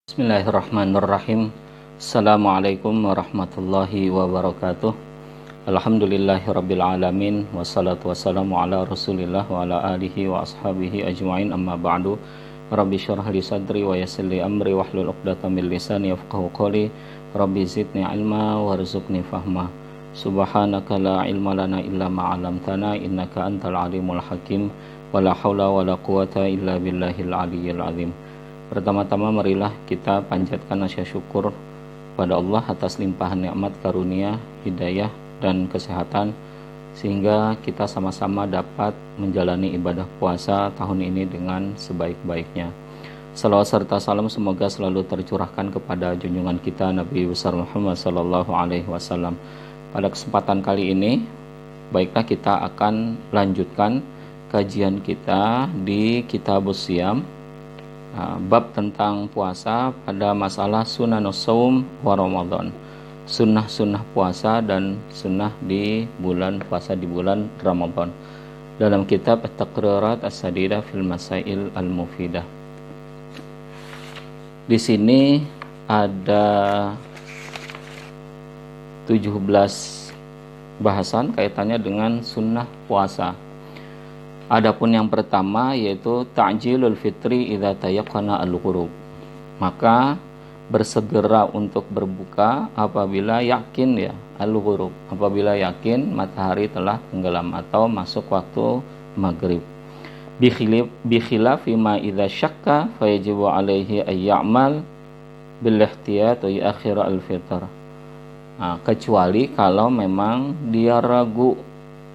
Bismillahirrahmanirrahim. Assalamualaikum warahmatullahi wabarakatuh. Alhamdulillahirabbil alamin wassalatu wassalamu ala Rasulillah wa ala alihi wa ashabihi ajmain, amma ba'du. Rabbi syrah li sadri wa yassir li amri wahlul 'uqdatam min lisani yafqahu qawli. Rabbi zidni ilma warzuqni fahma. Subhanaka la ilma lana illa ma 'allamtana innaka antal alimul hakim. Wala haula wala quwata illa billahil aliyyil azim. Pertama-tama marilah kita panjatkan rasa syukur pada Allah atas limpahan nikmat karunia, hidayah dan kesehatan, sehingga kita sama-sama dapat menjalani ibadah puasa tahun ini dengan sebaik-baiknya. Salawat serta salam semoga selalu tercurahkan kepada junjungan kita Nabi besar Muhammad sallallahu alaihi wasallam. Pada kesempatan kali ini, baiklah kita akan lanjutkan kajian kita di Kitabus Shiyam, bab tentang puasa pada masalah sunanus shaum wa Ramadan, sunnah-sunnah puasa dan sunnah di bulan puasa di bulan Ramadan, dalam kitab At-Taqrirat As-Sadidah fil Masail Al-Mufidah. Di sini ada 17 bahasan kaitannya dengan sunnah puasa. Adapun yang pertama yaitu ta'jilul fitri idza tayaqqana al-ghurub. Maka bersegera untuk berbuka apabila yakin al-ghurub, apabila yakin matahari telah tenggelam atau masuk waktu maghrib. Bi khilafi ma idza syakka fayajibu alaihi ay ya'mal bil ihtiyat wa ya'khir al-fitr. Kecuali kalau memang dia ragu,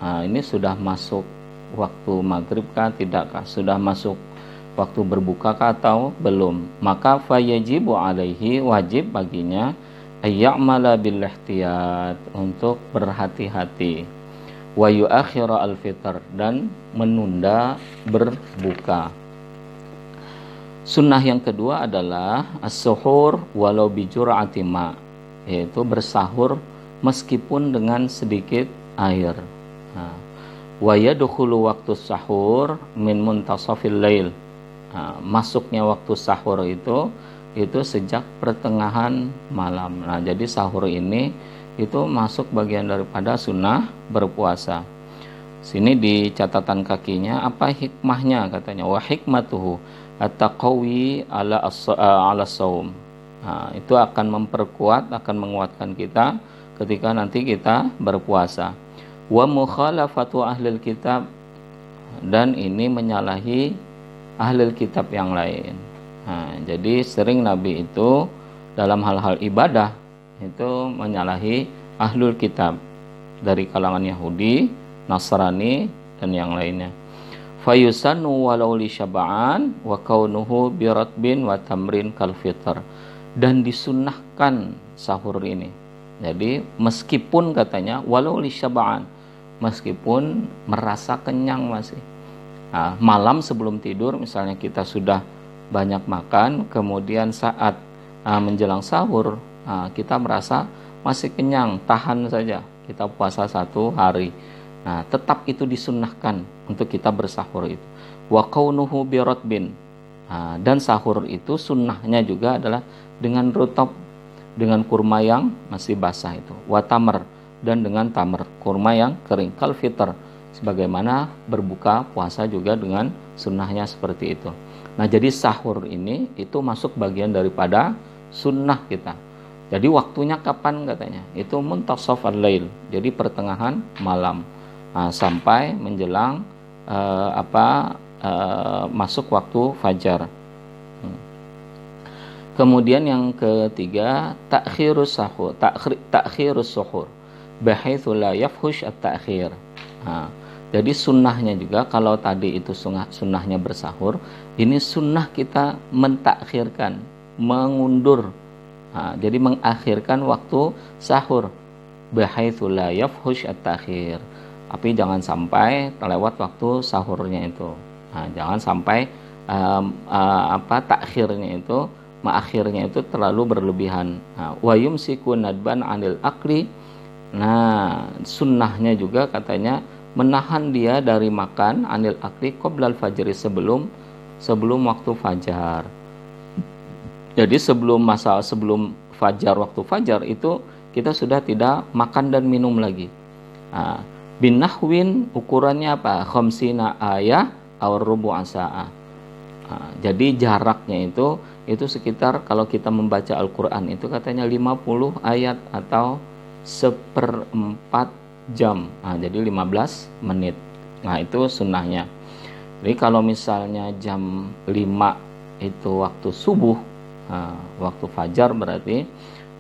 ini sudah masuk waktu maghrib kah tidakkah, sudah masuk waktu berbuka kah atau belum, maka fayajibu alaihi, wajib baginya ayya'mala bil ihtiyat, untuk berhati-hati, wa yu'akhira al fitr, dan menunda berbuka. Sunnah yang kedua adalah as-suhur walau bi jur'ati ma, yaitu bersahur meskipun dengan sedikit air. Wa yadkhulu waktu sahur min muntasafil lail. Masuknya waktu sahur itu sejak pertengahan malam. Jadi sahur ini itu masuk bagian daripada sunnah berpuasa. Sini di catatan kakinya apa hikmahnya, katanya wa hikmatuhu at-taqawi ala shaum. Itu akan memperkuat, akan menguatkan kita ketika nanti kita berpuasa. Wa mukhalafatu ahlil kitab, dan ini menyalahi ahlil kitab yang lain. Jadi sering Nabi itu dalam hal-hal ibadah itu menyalahi ahlul kitab dari kalangan Yahudi, Nasrani dan yang lainnya. Fayusannu walau li syab'an wa kaunuhu biratbin wa tamrin kal fitr, dan disunnahkan sahur ini. Jadi meskipun katanya walau li syab'an, meskipun merasa kenyang masih. Malam sebelum tidur misalnya kita sudah banyak makan, kemudian saat menjelang sahur kita merasa masih kenyang, tahan saja, kita puasa 1 hari. Tetap itu disunnahkan untuk kita bersahur itu. Wa kaunuhu biratbin, dan sahur itu sunnahnya juga adalah dengan rutab, dengan kurma yang masih basah itu. Wa tamr, dan dengan tamr, kurma yang kering. Kal fitr, sebagaimana berbuka puasa juga dengan sunnahnya seperti itu. Jadi sahur ini itu masuk bagian daripada sunnah kita. Jadi waktunya kapan katanya? Itu muntasaf al-lail, jadi pertengahan malam, sampai menjelang masuk waktu fajar. Kemudian yang ketiga ta'khirus suhur bahaitsu la yafhush at-ta'khir. Jadi sunnahnya juga, kalau tadi itu sunnahnya bersahur, ini sunnah kita mentakhirkan, mengundur, jadi mengakhirkan waktu sahur, bahaitsu la yafhush at-ta'khir, tapi jangan sampai terlewat waktu sahurnya itu. Jangan sampai takhirnya itu, mengakhirnya itu terlalu berlebihan. Wa yumsiku nadban 'anil akli. Sunnahnya juga katanya menahan dia dari makan anil akli qoblal fajri, sebelum waktu fajar. Jadi sebelum fajar, waktu fajar itu kita sudah tidak makan dan minum lagi. Nah, bin nahwin ukurannya apa? Khamsina ayah aw rubu'a sa'ah. Nah, jadi jaraknya itu sekitar, kalau kita membaca Al-Qur'an itu katanya 50 ayat atau seperempat jam. Nah, jadi 15 menit. Nah, itu sunnahnya. Jadi kalau misalnya jam 5 itu waktu subuh, waktu fajar berarti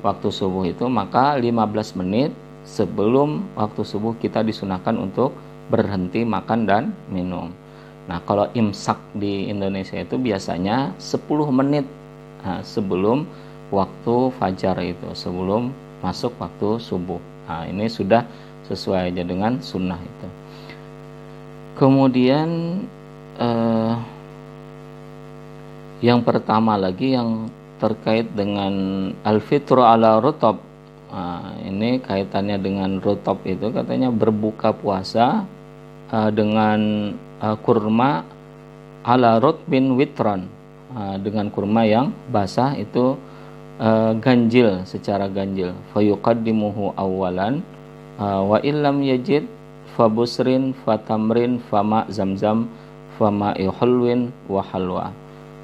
waktu subuh itu, maka 15 menit sebelum waktu subuh kita disunahkan untuk berhenti makan dan minum. Nah, kalau imsak di Indonesia itu biasanya 10 menit sebelum waktu fajar itu, sebelum masuk waktu subuh. Nah, ini sudah sesuai aja dengan sunnah itu. Kemudian yang pertama lagi yang terkait dengan al-fitru ala rutab. Ini kaitannya dengan rutab itu, katanya berbuka puasa dengan kurma ala rutbin witron, dengan kurma yang basah itu ganjil, secara ganjil. Fayuqaddimuhu awalan wa illam yajid fabusrin fatamrin fama zamzam fama ihulwin wa halwa.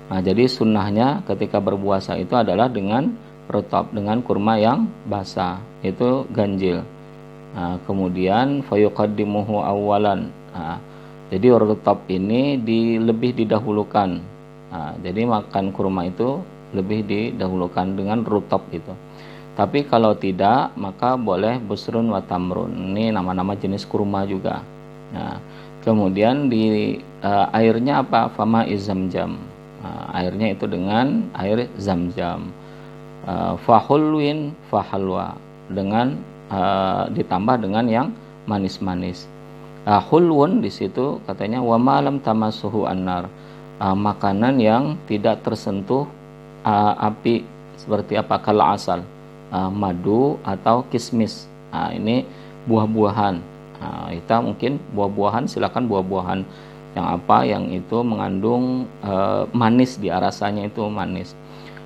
Nah, jadi sunnahnya ketika berpuasa itu adalah dengan rutab, dengan kurma yang basah, itu ganjil. Nah, kemudian fayuqaddimuhu awalan. Nah, jadi rutab ini lebih didahulukan. Nah, jadi makan kurma itu lebih didahulukan dengan rutab itu. Tapi kalau tidak, maka boleh busrun wa tamrun. Ini nama-nama jenis kurma juga. Nah, kemudian di airnya apa? Fama izamjam. Airnya itu dengan air zamzam. Fahulwin fahalwa, dengan ditambah dengan yang manis-manis. Hulwun di situ katanya wa malam tamasuhu annar, makanan yang tidak tersentuh api, seperti apa? Kal asal, madu atau kismis. Nah, ini buah-buahan. Nah, kita mungkin buah-buahan, silakan buah-buahan yang apa yang itu mengandung manis, dia rasanya itu manis.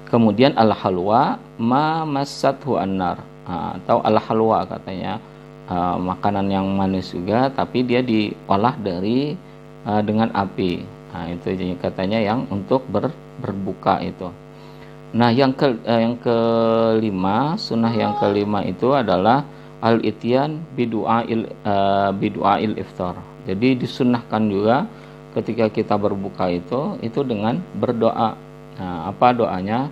Kemudian al halwa ma massathu annar, atau al halwa katanya makanan yang manis juga tapi dia diolah dari dengan api. Nah, itu katanya yang untuk berbuka itu. Nah, yang kelima, sunnah yang kelima itu adalah al-ityan bidu'ail iftar. Jadi disunnahkan juga ketika kita berbuka itu dengan berdoa. Nah, apa doanya?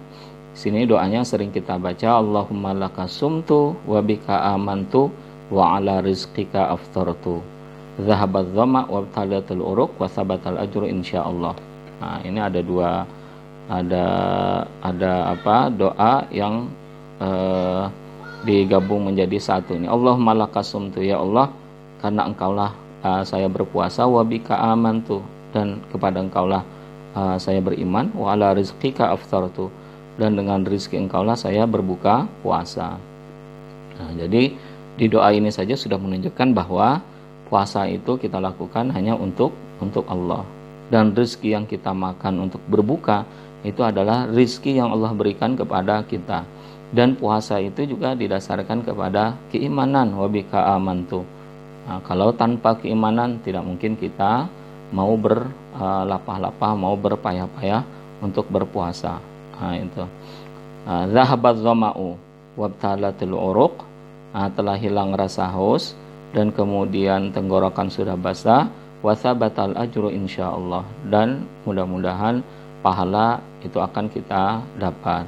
Sini doanya sering kita baca, Allahumma laka sumtu wa bika amantu wa ala rizqika aftartu. Zahabat dhama wa btalatul uruq wa sabatal ajru insyaallah. Nah, ini ada dua, ada apa? Doa yang digabung menjadi satu ini. Allahumma lakasumtu, ya Allah, karena engkaulah saya berpuasa, wa bika amantu, dan kepada engkaulah saya beriman, wa ala rizqika aftartu, dan dengan rizki engkaulah saya berbuka puasa. Nah, jadi di doa ini saja sudah menunjukkan bahwa puasa itu kita lakukan hanya untuk Allah, dan rizki yang kita makan untuk berbuka itu adalah rizki yang Allah berikan kepada kita. Dan puasa itu juga didasarkan kepada keimanan, wabika amantu. Nah, kalau tanpa keimanan tidak mungkin kita mau berlapah-lapah, mau berpayah-payah untuk berpuasa. Nah, itu zahabat dhama'u wabtalatil uruq, telah hilang rasa haus dan kemudian tenggorokan sudah basah, wasabatal ajru insyaallah, dan mudah-mudahan pahala itu akan kita dapat.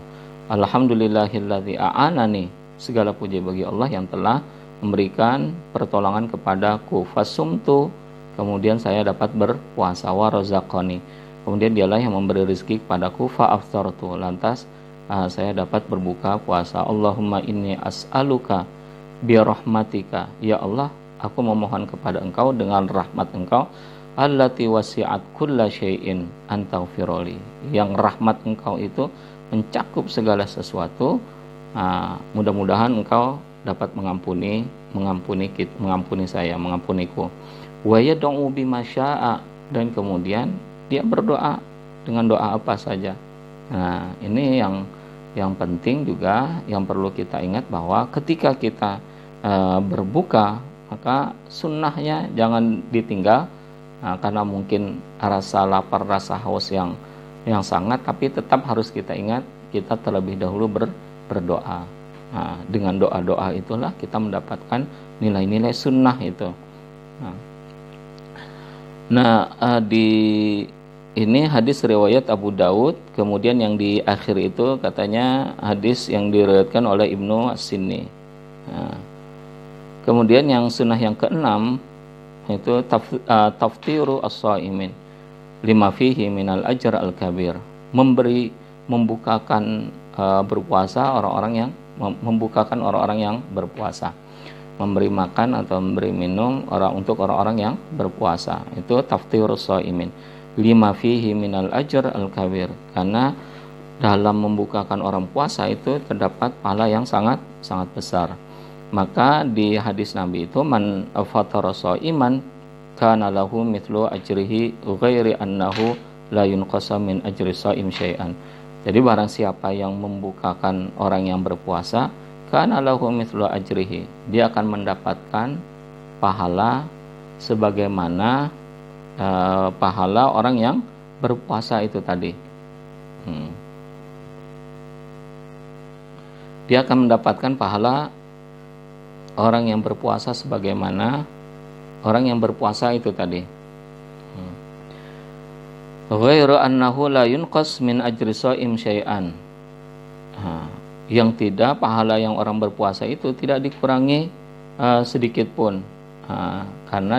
Alhamdulillahilladzi a'anani, segala puji bagi Allah yang telah memberikan pertolongan kepadaku. Fasumtu, kemudian saya dapat berpuasa. Wa razaqani, kemudian dialah yang memberi rezeki kepadaku. Fa aftartu, lantas saya dapat berbuka puasa. Allahumma inni as'aluka bi rahmatika, ya Allah, aku memohon kepada engkau dengan rahmat engkau, allati wasi'at kulla syai'in antaghfirli, yang rahmat engkau itu mencakup segala sesuatu. Mudah-mudahan engkau dapat mengampuni saya, mengampuniku. Wa yad'u bima syaa, dan kemudian dia berdoa dengan doa apa saja. Nah, ini yang penting juga yang perlu kita ingat bahwa ketika kita berbuka, maka sunnahnya jangan ditinggal. Nah, karena mungkin rasa lapar, rasa haus yang sangat, tapi tetap harus kita ingat kita terlebih dahulu berdoa. Nah, dengan doa-doa itulah kita mendapatkan nilai-nilai sunnah itu. Di ini hadis riwayat Abu Daud, kemudian yang di akhir itu katanya hadis yang diriwayatkan oleh Ibnu As-Sinni. Nah, kemudian yang sunnah yang keenam itu taftiru as-shaimin lima fihi minal ajr al-kabir, membukakan berpuasa membukakan orang-orang yang berpuasa, memberi makan atau memberi minum untuk orang-orang yang berpuasa, itu taftirus shaimin lima fihi minal ajr al-kabir, karena dalam membukakan orang puasa itu terdapat pahala yang sangat sangat besar. Maka di hadis Nabi itu, man afatara shaiman kana lahu mithlu ajrihi ghairi annahu la yunqasa min ajri shaim syai'an. Jadi barang siapa yang membukakan orang yang berpuasa, kana lahu mithlu ajrihi, dia akan mendapatkan pahala sebagaimana pahala orang yang berpuasa itu tadi. Dia akan mendapatkan pahala orang yang berpuasa sebagaimana orang yang berpuasa itu tadi. Ghairu annahu la yunqas min ajri shaim syai'an. Yang tidak, pahala yang orang berpuasa itu tidak dikurangi sedikit pun. Karena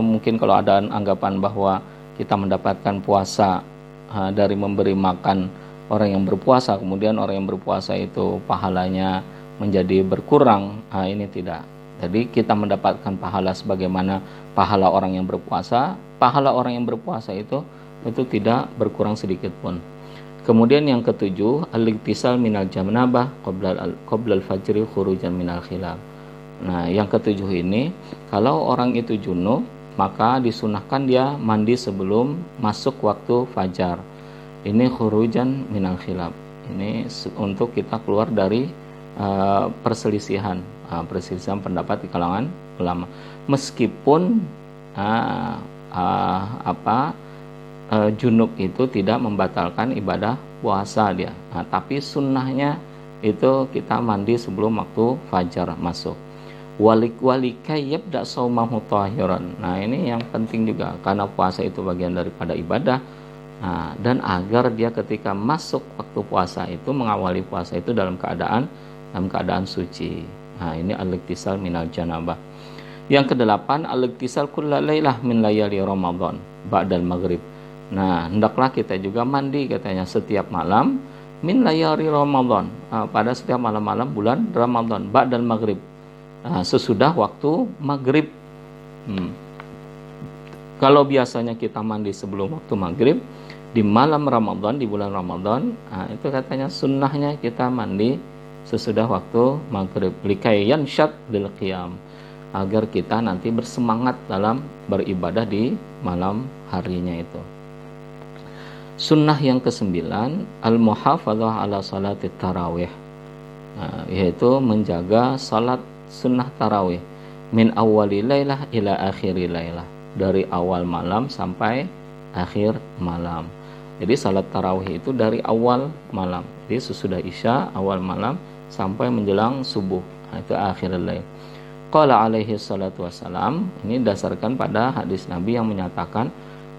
mungkin kalau ada anggapan bahwa kita mendapatkan puasa dari memberi makan orang yang berpuasa, kemudian orang yang berpuasa itu pahalanya menjadi berkurang, ini tidak. Jadi kita mendapatkan pahala sebagaimana pahala orang yang berpuasa. Pahala orang yang berpuasa itu tidak berkurang sedikit pun. Kemudian yang ketujuh, al-iktisal minal janabah qabla al-fajri khurujan minal khilaf. Nah, yang ketujuh ini, kalau orang itu junub, maka disunahkan dia mandi sebelum masuk waktu fajar. Ini khurujan minal khilaf. Ini untuk kita keluar dari perselisihan pendapat di kalangan ulama. Meskipun junub itu tidak membatalkan ibadah puasa dia, tapi sunnahnya itu kita mandi sebelum waktu fajar masuk. Walikay yabda saumahu tahiran. Nah, ini yang penting juga, karena puasa itu bagian daripada ibadah. Dan agar dia ketika masuk waktu puasa itu, mengawali puasa itu dalam keadaan suci. Ini al-iktisal minal janabah. Yang kedelapan, al-iktisal kulla lailah min layali Ramadan ba'dal maghrib. Nah, hendaklah kita juga mandi katanya setiap malam min layali Ramadan, pada setiap malam-malam bulan Ramadan ba'dal maghrib, sesudah waktu maghrib. Kalau biasanya kita mandi sebelum waktu maghrib, di malam Ramadan, di bulan Ramadan, itu katanya sunnahnya kita mandi sesudah waktu maghrib, likayan syad lil qiyam, agar kita nanti bersemangat dalam beribadah di malam harinya itu. Sunnah yang kesembilan, al-muhafadzah ala salatit tarawih, yaitu menjaga salat sunnah tarawih min awwali lailah ila akhiri lailah, dari awal malam sampai akhir malam. Jadi salat tarawih itu dari awal malam, jadi sesudah isya awal malam sampai menjelang subuh, itu akhir lail. Qala alaihi salatu wassalam, ini dasarkan pada hadis Nabi yang menyatakan,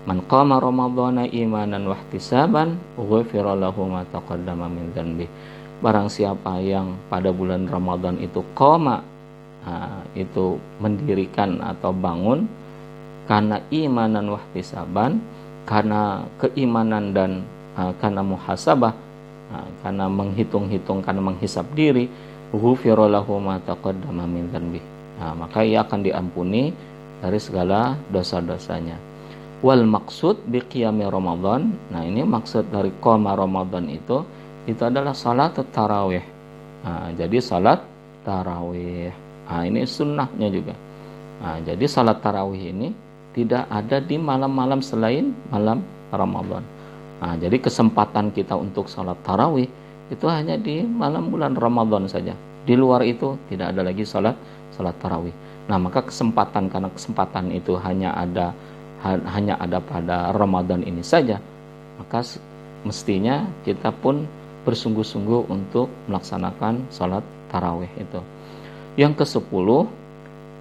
man qama ramadhana imanan wahtisaban ghufira lahu ma taqaddama min dzanbi. Barang siapa yang pada bulan Ramadan itu qama, itu mendirikan atau bangun karena imanan wahtisaban, karena keimanan dan karena muhasabah, karena menghitung-hitung, karena menghisap diri, ghufira lahu ma taqaddama min dzanbi, maka ia akan diampuni dari segala dosa-dosanya. Wal maksud bi qiyami Ramadan, nah ini maksud dari qoma Ramadan itu adalah salat tarawih. Jadi salat tarawih, ini sunnahnya juga. Jadi salat tarawih ini tidak ada di malam-malam selain malam Ramadan. Nah, jadi kesempatan kita untuk sholat tarawih itu hanya di malam bulan Ramadan saja. Di luar itu tidak ada lagi sholat tarawih. Nah, maka karena kesempatan itu hanya ada pada Ramadan ini saja, maka mestinya kita pun bersungguh-sungguh untuk melaksanakan sholat tarawih itu. Yang ke-10,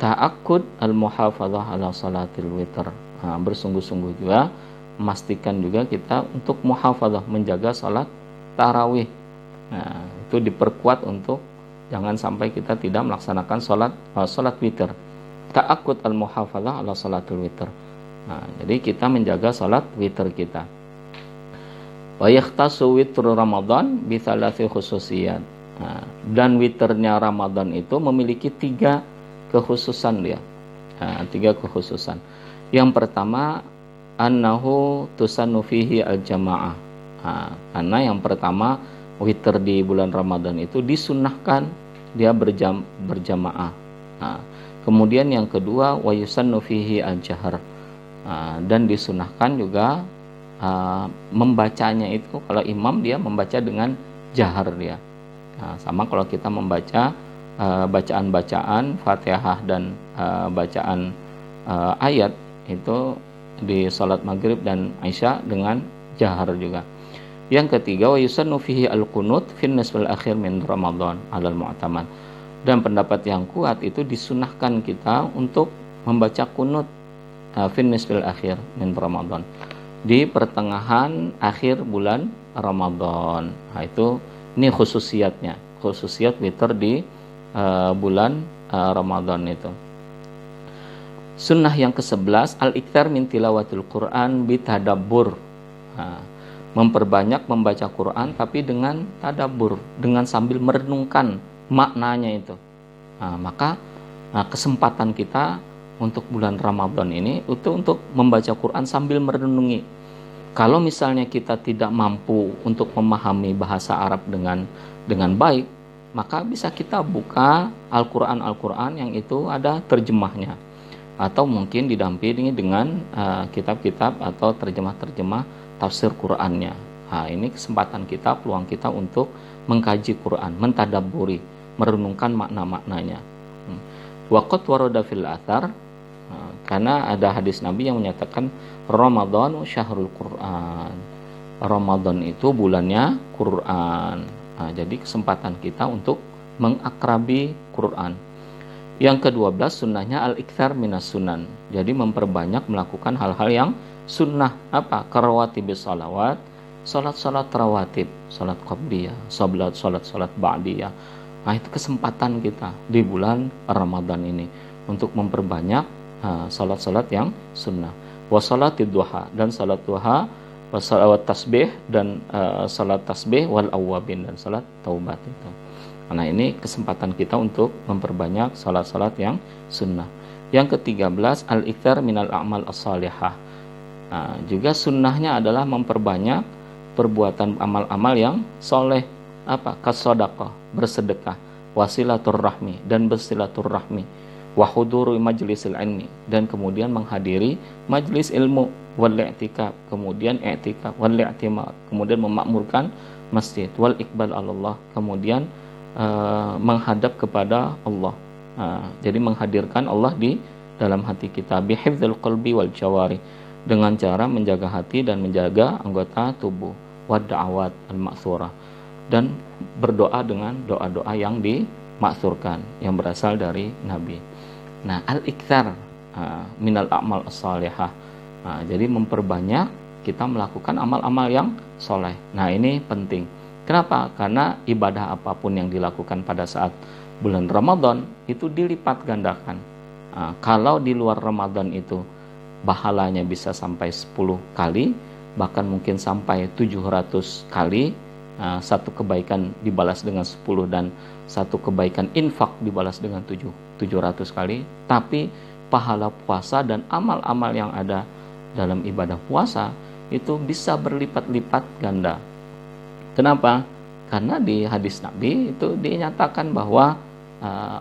ta'akud al-muhafadzah ala salatil witr. Nah, bersungguh-sungguh juga memastikan juga kita untuk muhafadzah, menjaga salat tarawih. Nah, itu diperkuat untuk jangan sampai kita tidak melaksanakan salat witir. Ta'akud al-muhafadzah ala salatil witr. Nah, jadi kita menjaga salat witir kita. Wa yakhtasu witru Ramadan bi thalathi khususiyat. Nah, dan witirnya Ramadan itu memiliki 3 kekhususan dia. Nah, 3 kekhususan. Yang pertama, annahu tusannu fihi al-jamaah. Nah, karena yang pertama, witir di bulan Ramadan itu disunnahkan dia berjamaah. Nah, kemudian yang kedua, wa yusannu fihi al-jahr. Nah, dan disunnahkan juga membacanya itu, kalau imam dia membaca dengan jahar dia. Nah, sama kalau kita membaca bacaan-bacaan Fatihah dan bacaan ayat itu di salat maghrib dan isya dengan jahar juga. Yang ketiga, wa yusannu fihi al-qunut fin nisfil akhir min Ramadan alal mu'tamad. Dan pendapat yang kuat itu disunahkan kita untuk membaca kunut fin nisfil akhir min Ramadan, di pertengahan akhir bulan Ramadan. Nah, ini khususiat witir di bulan Ramadan itu. Sunnah yang ke-11, al-iktsar min tilawatil Quran bitadabbur. Nah, memperbanyak membaca Quran tapi dengan tadabbur, dengan sambil merenungkan maknanya itu. Nah, maka kesempatan kita untuk bulan Ramadan ini itu untuk membaca Quran sambil merenungi. Kalau misalnya kita tidak mampu untuk memahami bahasa Arab dengan baik, maka bisa kita buka Al-Quran yang itu ada terjemahnya, atau mungkin didampingi dengan kitab-kitab atau terjemah-terjemah tafsir Qurannya. Nah, ini kesempatan kita, peluang kita untuk mengkaji Quran, mentadabburi, merenungkan makna-maknanya. Waqat warada fil athar, karena ada hadis Nabi yang menyatakan Ramadan syahrul Quran. Ramadan itu bulannya Quran. Nah, jadi kesempatan kita untuk mengakrabi Quran. Yang ke-12, sunnahnya al-iktsar minas sunan. Jadi memperbanyak melakukan hal-hal yang sunnah. Apa? Karawatibis salawat, salat-salat rawatib, salat qabliyah, salat ba'diyah. Nah, itu kesempatan kita di bulan Ramadan ini untuk memperbanyak salat-salat yang sunnah. Wa salatid duha, dan salat duha, wa salawat tasbih, dan salat tasbih wal awwabin, dan salat taubat itu. Nah, ini kesempatan kita untuk memperbanyak salat-salat yang sunnah. Yang ke-13, al-iktsar minal a'mal as-salihah. Nah, juga sunnahnya adalah memperbanyak perbuatan amal-amal yang soleh. Apa? Kas-shadaqah, bersedekah, wasilaturrahmi, dan bersilaturrahmi, wa huduri majlisil ilmi, dan kemudian menghadiri majlis ilmu, wal i'tikaf, kemudian i'tikaf, wal i'timar, kemudian memakmurkan masjid, wal iqbal Allah, kemudian menghadap kepada Allah. Jadi menghadirkan Allah di dalam hati kita, bihifdzil qalbi wal jawari, dengan cara menjaga hati dan menjaga anggota tubuh, wad da'awat al-ma'thurah, dan berdoa dengan doa-doa yang dimaksurkan, yang berasal dari Nabi. Nah, al-iktsar minal a'mal as-salihah. Jadi memperbanyak kita melakukan amal-amal yang soleh. Nah, ini penting. Kenapa? Karena ibadah apapun yang dilakukan pada saat bulan Ramadan itu dilipat gandakan. Kalau di luar Ramadan itu pahalanya bisa sampai 10 kali, bahkan mungkin sampai 700 kali. Satu kebaikan dibalas dengan 10, dan satu kebaikan infak dibalas dengan 700 kali. Tapi pahala puasa dan amal-amal yang ada dalam ibadah puasa itu bisa berlipat-lipat ganda. Kenapa? Karena di hadis Nabi itu dinyatakan bahwa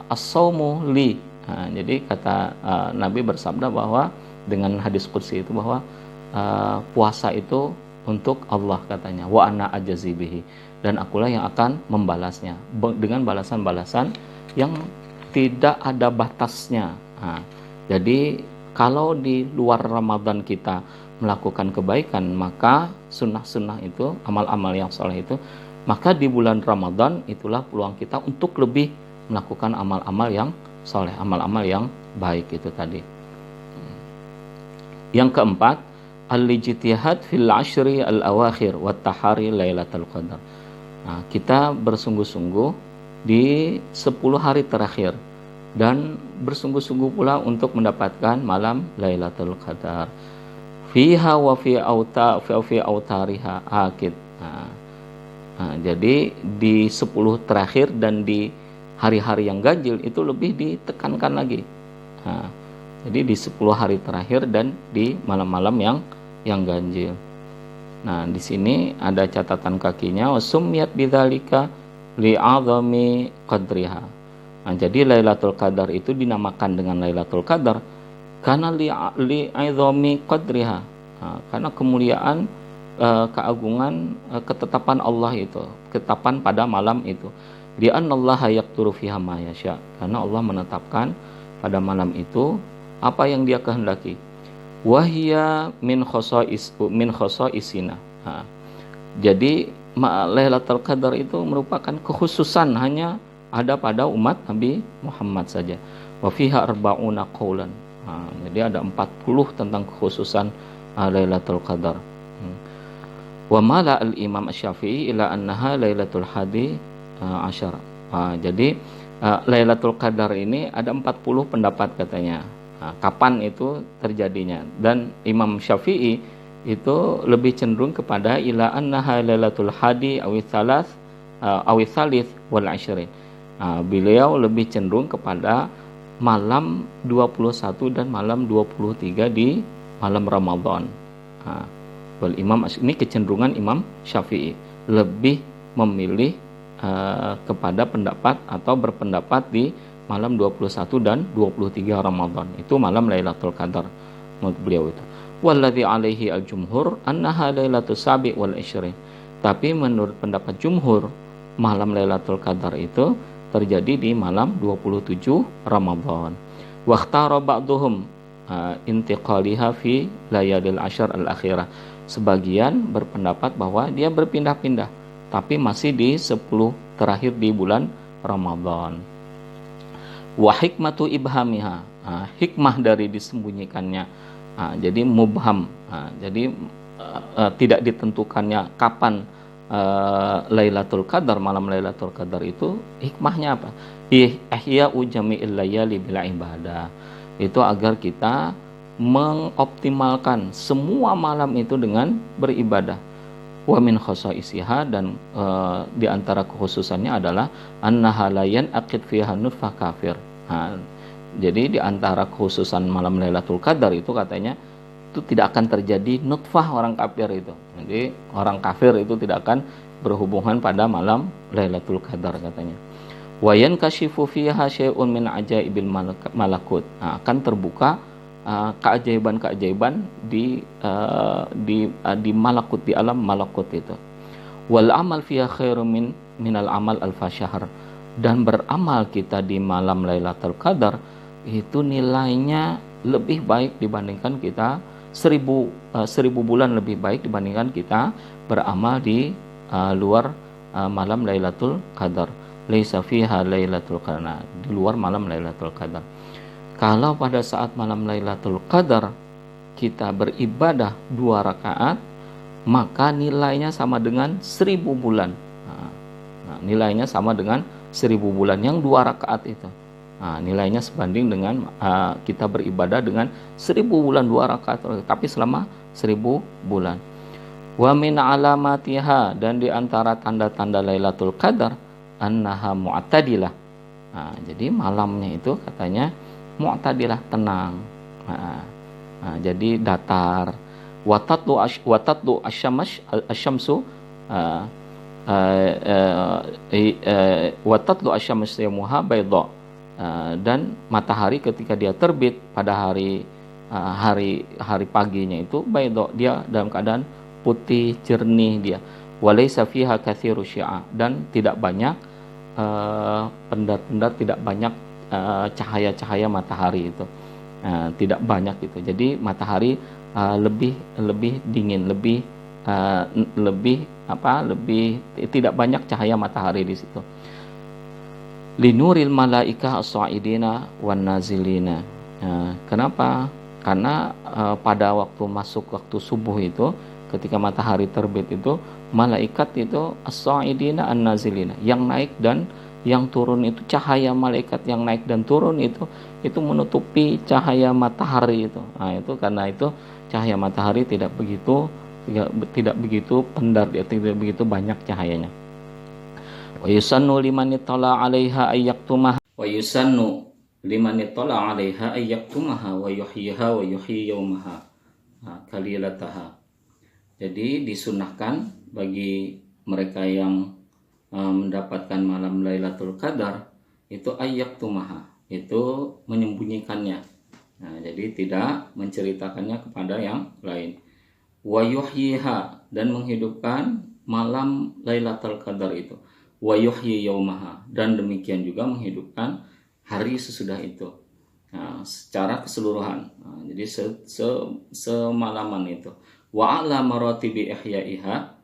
as-saumu li. Jadi kata Nabi bersabda bahwa dengan hadis qudsi itu bahwa puasa itu untuk Allah katanya, wa ana ajazi bihi, dan akulah yang akan membalasnya dengan balasan-balasan yang tidak ada batasnya. Nah, jadi kalau di luar Ramadan kita melakukan kebaikan, maka sunnah-sunnah itu, amal-amal yang soleh itu, maka di bulan Ramadan itulah peluang kita untuk lebih melakukan amal-amal yang soleh, amal-amal yang baik itu tadi. Yang keempat, al-ijtihad fil ashri al-awakhir wa tahari lailatul qadar. Nah, kita bersungguh-sungguh di 10 hari terakhir dan bersungguh-sungguh pula untuk mendapatkan malam Lailatul Qadar. Fiha wa fi autariha akid. Jadi di 10 terakhir dan di hari-hari yang ganjil itu lebih ditekankan lagi. Jadi di 10 hari terakhir dan di malam-malam yang ganjil. Nah, di sini ada catatan kakinya, wasumiyat bidzalika li'azami qadriha. Nah, jadi Lailatul Qadar itu dinamakan dengan Lailatul Qadar karena li'azami qadriha. Nah, karena kemuliaan, keagungan, ketetapan Allah itu, ketetapan pada malam itu. Di annallaha yaqduru fiha ma yasha. Karena Allah menetapkan pada malam itu apa yang Dia kehendaki. Wahia min khosaisina. Jadi Lailatul Qadar itu merupakan kekhususan hanya ada pada umat Nabi Muhammad saja. Wa fiha arba'una qaulan. Jadi ada 40 tentang kekhususan Lailatul Qadar. Wa mala al-Imam Asy-Syafi'i ila annaha Lailatul Hadi Asyar. Jadi Lailatul Qadar ini ada 40 pendapat katanya. Kapan itu terjadinya? Dan Imam Syafi'i itu lebih cenderung kepada ila annaha Lailatul Hadi awis salis wal ashrin. Beliau lebih cenderung kepada malam 21 dan malam 23 di malam Ramadan. Wal Imam ini kecenderungan Imam Syafi'i lebih memilih kepada pendapat atau berpendapat di malam 21 dan 23 Ramadan. Itu malam Lailatul Qadar menurut beliau itu. Walladzi alaihi al-jumhur annaha Lailatul Sabi wal Ishrin. Tapi menurut pendapat jumhur, malam Lailatul Qadar itu terjadi di malam 27 Ramadan. Waqtara ba'duhum intiqaliha fi layalil ashar al-akhirah. Sebagian berpendapat bahwa dia berpindah-pindah, tapi masih di 10 terakhir di bulan Ramadan. Wa hikmatu ibhamiha, hikmah dari disembunyikannya. Jadi mubham, jadi tidak ditentukannya kapan Lailatul Qadar, malam Lailatul Qadar itu hikmahnya apa? Ihya ujami'il layali bil ibadah. Itu agar kita mengoptimalkan semua malam itu dengan beribadah. Wa min khosaisiha, dan di antara kekhususannya adalah annaha la yanaqid fiha nutfah kafir. Jadi di antara kekhususan malam Lailatul Qadar itu katanya itu tidak akan terjadi nutfah orang kafir itu. Jadi orang kafir itu tidak akan berhubungan pada malam Lailatul Qadar katanya. Wa yankashifu fiha syai'un min ajaibil malakut. Akan terbuka keajaiban-keajaiban di malakut, di alam malakut itu. Wal amal fiha khairum minal amal alfasyahr. Dan beramal kita di malam Lailatul Qadar itu nilainya lebih baik dibandingkan kita 1000 bulan lebih baik dibandingkan kita beramal di luar malam Lailatul Qadar. Laisa fiha Lailatul Qadar, di luar malam Lailatul Qadar. Kalau pada saat malam Lailatul Qadar kita beribadah 2 rakaat, maka nilainya sama dengan 1000 bulan. Nilainya sama dengan 1000 bulan yang 2 rakaat itu. Nilainya sebanding dengan kita beribadah dengan 1000 bulan 2 rakaat, tapi selama 1000 bulan. Wa min alamatiha, dan di antara tanda-tanda Lailatul Qadar annaha mu'tadilah. Jadi malamnya itu katanya mu'tadilah, tenang. Jadi datar. Watatlu asyamsu watatlu asyamsu yamuha bayda. Dan matahari ketika dia terbit pada hari paginya itu bayda, dia dalam keadaan putih jernih dia. Walaysa fiha katsiru syi'a, dan tidak banyak pendar-pendar, tidak banyak cahaya-cahaya matahari itu. Tidak banyak itu. Jadi matahari lebih dingin, lebih tidak banyak cahaya matahari di situ. Linuril malaika as-sa'idina wan nazilina. Kenapa? Karena pada waktu subuh itu, ketika matahari terbit itu, malaikat itu as-sa'idina an-nazilina, yang naik dan yang turun itu, cahaya malaikat yang naik dan turun itu menutupi cahaya matahari itu. Itu karena itu cahaya matahari tidak begitu pendar, tidak begitu banyak cahayanya. Wa yusannu liman ittala 'alaiha ayyaktumaha wa yusannu liman ittala 'alaiha ayyaktumaha wa yuhyiha wa yuhyi yaumaha kalilataha. Jadi disunahkan bagi mereka yang mendapatkan malam Lailatul Qadar itu ayyaktumaha, itu menyembunyikannya. Jadi tidak menceritakannya kepada yang lain. Wa yuhyiha, dan menghidupkan malam Lailatul Qadar itu. Wa yuhyi yaumaha, dan demikian juga menghidupkan hari sesudah itu. Secara keseluruhan. Jadi semalaman itu. Wa ala maratibi ihya'iha,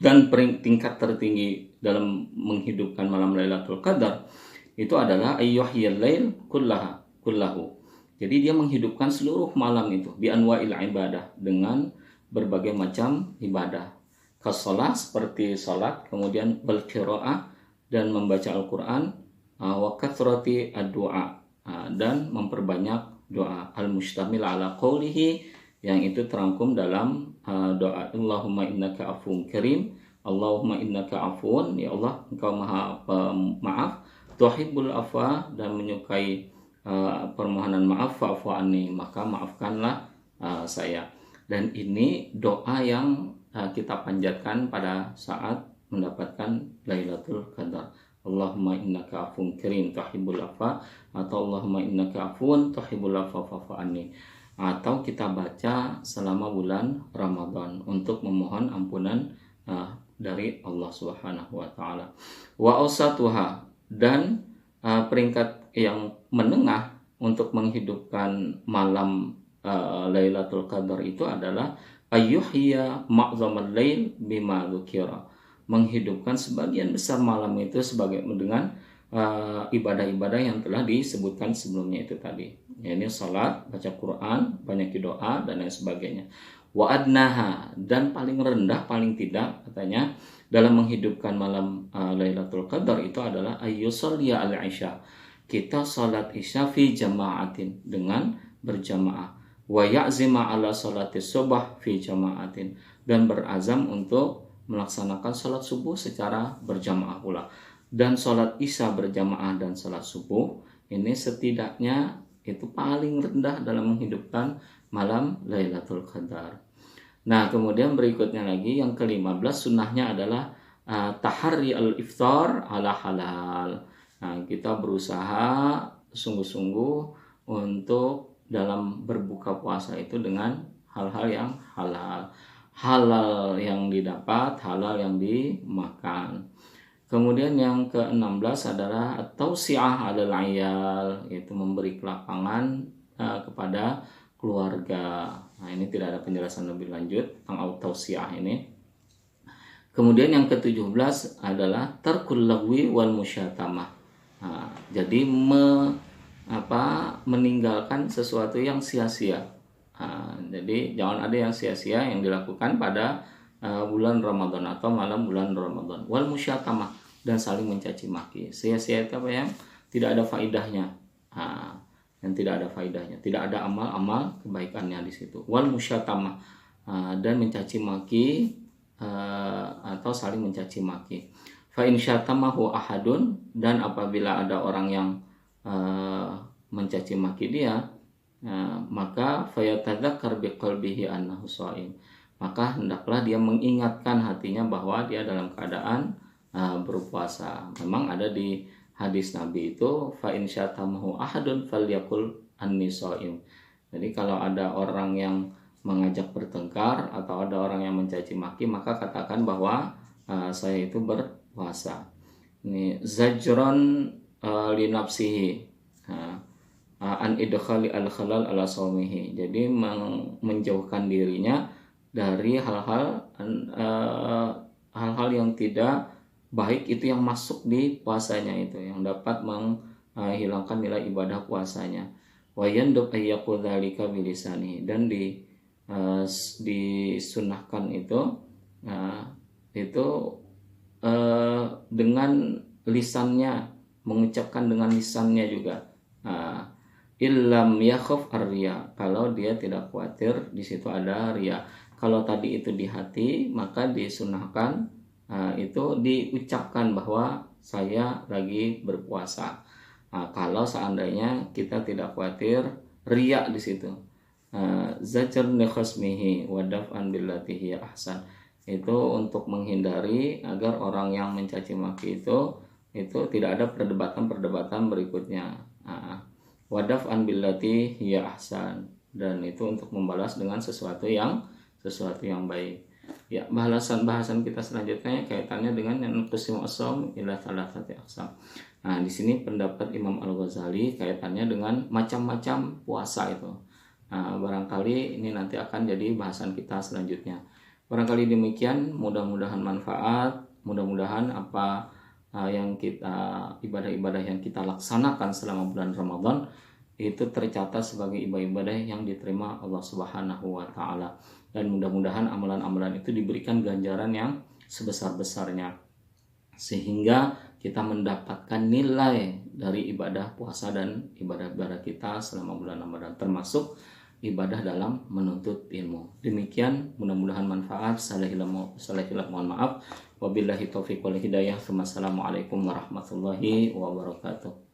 dan tingkat tertinggi dalam menghidupkan malam Lailatul Qadar itu adalah ayyuhyil lail kullahu. Jadi dia menghidupkan seluruh malam itu bi anwa'il ibadah, dengan berbagai macam ibadah. Kasalah, seperti salat, kemudian wal qiraah, dan membaca Al-Qur'an, wa kathrati ad-du'a, dan memperbanyak doa, al-mustamil ala qawlihi, yang itu terangkum dalam doa Allahumma innaka afuwun karim, Allahumma innaka afuwun, ya Allah engkau maha maaf, tuhibbul afwa, dan menyukai permohonan maaf, fa'fu anni, maka maafkanlah saya. Dan ini doa yang kita panjatkan pada saat mendapatkan Lailatul Qadar. Allahumma innaka afuwun karim tuhibbul afwa, atau Allahumma innaka afuwun tuhibbul afwa fa'fu anni. Atau kita baca selama bulan Ramadan untuk memohon ampunan dari Allah Subhanahu wa taala. Wa ausatuha, dan peringkat yang menengah untuk menghidupkan malam Lailatul Qadar itu adalah ayyuhya ma'zamal lail bima dzukira, menghidupkan sebagian besar malam itu sebagai dengan ibadah-ibadah yang telah disebutkan sebelumnya itu tadi. Ini salat, baca Quran, banyak doa, dan lain sebagainya. Wa adnaha, dan paling rendah, paling tidak katanya dalam menghidupkan malam Lailatul Qadar itu adalah ayyusalliya al-isya, kita salat isya fi jama'atin, dengan berjamaah. Wa ya'zima ala salatis subah fi jama'atin, dan berazam untuk melaksanakan salat subuh secara berjamaah pula. Dan salat isya berjamaah dan salat subuh ini setidaknya itu paling rendah dalam menghidupkan malam Lailatul Qadar. Nah, kemudian berikutnya lagi yang ke-15, sunnahnya adalah tahari al-iftar ala halal. Nah, kita berusaha sungguh-sungguh untuk dalam berbuka puasa itu dengan hal-hal yang halal. Halal yang didapat, halal yang dimakan. Kemudian yang ke-16 adalah tausiah 'alal 'iyal, yaitu memberi kelapangan kepada keluarga. Nah, ini tidak ada penjelasan lebih lanjut tentang tausiah ini. Kemudian yang ke-17 adalah tarkul lagwi wal musyatamah. Jadi meninggalkan sesuatu yang sia-sia. Jadi jangan ada yang sia-sia yang dilakukan pada bulan Ramadan atau malam bulan Ramadan. Wal musyatamah, dan saling mencaci maki. Sia-sia itu apa yang tidak ada faidahnya. Yang tidak ada faidahnya, tidak ada amal-amal kebaikannya di situ. Wal musyatamah, dan mencaci maki atau saling mencaci maki. Fa in syatamahu ahadun, dan apabila ada orang yang mencaci maki dia, maka fayatadzakkar biqalbihi annahu shaim, maka hendaklah dia mengingatkan hatinya bahwa dia dalam keadaan berpuasa. Memang ada di hadis Nabi itu fa in syatamahu ahadun falyakul anni shaim. Jadi kalau ada orang yang mengajak bertengkar atau ada orang yang mencaci maki, maka katakan bahwa saya itu berpuasa. Ini zajron li nafsihi an idkhali al khalal ala saumihi. Jadi menjauhkan dirinya dari hal-hal yang tidak baik itu yang masuk di puasanya, itu yang dapat menghilangkan nilai ibadah puasanya. Wa yandub ayyaqudhalika bilisani, dan disunahkan itu dengan lisannya, mengucapkan dengan lisannya juga. Illam yakhaf ar-riya, kalau dia tidak khawatir di situ ada riya. Kalau tadi itu di hati, maka disunahkan itu diucapkan bahwa saya lagi berpuasa. Kalau seandainya kita tidak khawatir riya di situ, zajar nekhosmihi wadaf'an billati hiya ahsan, itu untuk menghindari agar orang yang mencaci maki itu tidak ada perdebatan berikutnya. Wadaf'an billati hiya ahsan, dan itu untuk membalas dengan sesuatu yang baik. Ya, bahasan kita selanjutnya kaitannya dengan yang qismu as-shaum ila thalathati aqsam. Nah, di sini pendapat Imam Al-Ghazali kaitannya dengan macam-macam puasa itu. Nah, barangkali ini nanti akan jadi bahasan kita selanjutnya. Barangkali demikian, mudah-mudahan manfaat, mudah-mudahan apa yang kita ibadah-ibadah yang kita laksanakan selama bulan Ramadan itu tercatat sebagai ibadah-ibadah yang diterima Allah Subhanahu wa taala, dan mudah-mudahan amalan-amalan itu diberikan ganjaran yang sebesar-besarnya sehingga kita mendapatkan nilai dari ibadah puasa dan ibadah-ibadah kita selama bulan Ramadan, termasuk ibadah dalam menuntut ilmu. Demikian, mudah-mudahan manfaat. Salah hilaf mohon maaf. Wabillahi taufiq wal hidayah. Wassalamualaikum warahmatullahi wabarakatuh.